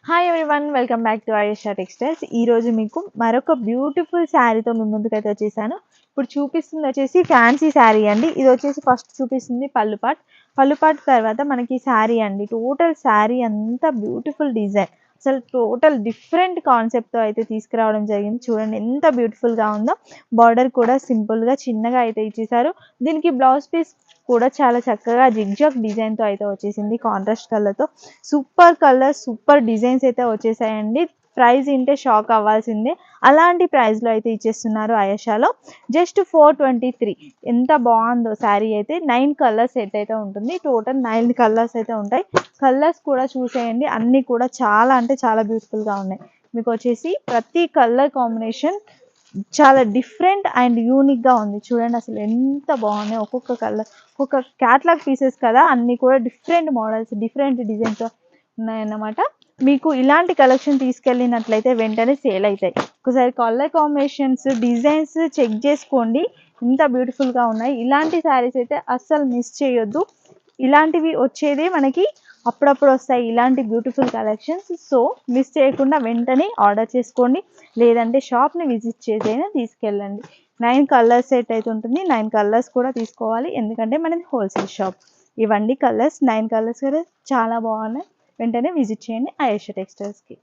Hi everyone, welcome back to Ayesha textiles. ఈరోజు మీకు మరొక బ్యూటిఫుల్ శారీతో మీ ముందుకైతే వచ్చేసాను. ఇప్పుడు చూపిస్తుంది వచ్చేసి ఫ్యాన్సీ శారీ అండి. ఇది వచ్చేసి ఫస్ట్ చూపిస్తుంది పళ్ళు పాట్ తర్వాత మనకి శారీ అండి. టోటల్ శారీ అంతా బ్యూటిఫుల్ డిజైన్, అసలు టోటల్ డిఫరెంట్ కాన్సెప్ట్తో అయితే తీసుకురావడం జరిగింది. చూడండి ఎంత బ్యూటిఫుల్గా ఉందో. బార్డర్ కూడా సింపుల్గా చిన్నగా అయితే ఇచ్చేసారు. దీనికి బ్లౌజ్ పీస్ కూడా చాలా చక్కగా జిగ్జాగ్ డిజైన్తో అయితే వచ్చేసింది. కాంట్రాస్ట్ కలర్తో సూపర్ కలర్, సూపర్ డిజైన్స్ అయితే వచ్చేసాయండి. ప్రైస్ ఇంటే షాక్ అవ్వాల్సిందే. అలాంటి ప్రైస్లో అయితే ఇచ్చేస్తున్నారు ఆయేషాలో. జస్ట్ 423. ఎంత బాగుందో శారీ అయితే. 9 కలర్స్ సెట్ అయితే ఉంటుంది. టోటల్ 9 కలర్స్ అయితే ఉంటాయి. కలర్స్ కూడా చూసేయండి, అన్నీ కూడా చాలా అంటే చాలా బ్యూటిఫుల్గా ఉన్నాయి. మీకు వచ్చేసి ప్రతి కలర్ కాంబినేషన్ చాలా డిఫరెంట్ అండ్ యూనిక్గా ఉంది. చూడండి అసలు ఎంత బాగున్నాయి. ఒక్కొక్క కలర్ ఒక్కొక్క క్యాట్లాగ్ పీసెస్ కదా, అన్నీ కూడా డిఫరెంట్ మోడల్స్, డిఫరెంట్ డిజైన్స్ ఉన్నాయన్నమాట. మీకు ఇలాంటి కలెక్షన్ తీసుకెళ్ళినట్లయితే వెంటనే సేల్ అవుతాయి. ఒకసారి కలర్ కాంబినేషన్స్, డిజైన్స్ చెక్ చేసుకోండి, ఎంత బ్యూటిఫుల్గా ఉన్నాయి. ఇలాంటి శారీస్ అయితే అస్సలు మిస్ చేయొద్దు. ఇలాంటివి వచ్చేదే మనకి అప్పుడప్పుడు వస్తాయి, ఇలాంటి బ్యూటిఫుల్ కలెక్షన్స్. సో మిస్ చేయకుండా వెంటనే ఆర్డర్ చేసుకోండి, లేదంటే షాప్ని విజిట్ చేసైనా తీసుకెళ్ళండి. 9 కలర్స్ సెట్ అయితే ఉంటుంది. 9 కలర్స్ కూడా తీసుకోవాలి, ఎందుకంటే మనది హోల్సేల్ షాప్. ఇవన్నీ కలర్స్ 9 కలర్స్ కూడా చాలా బాగున్నాయి. వెంటనే విజిట్ చేయండి ఆయేషా టెక్స్టైల్స్కి.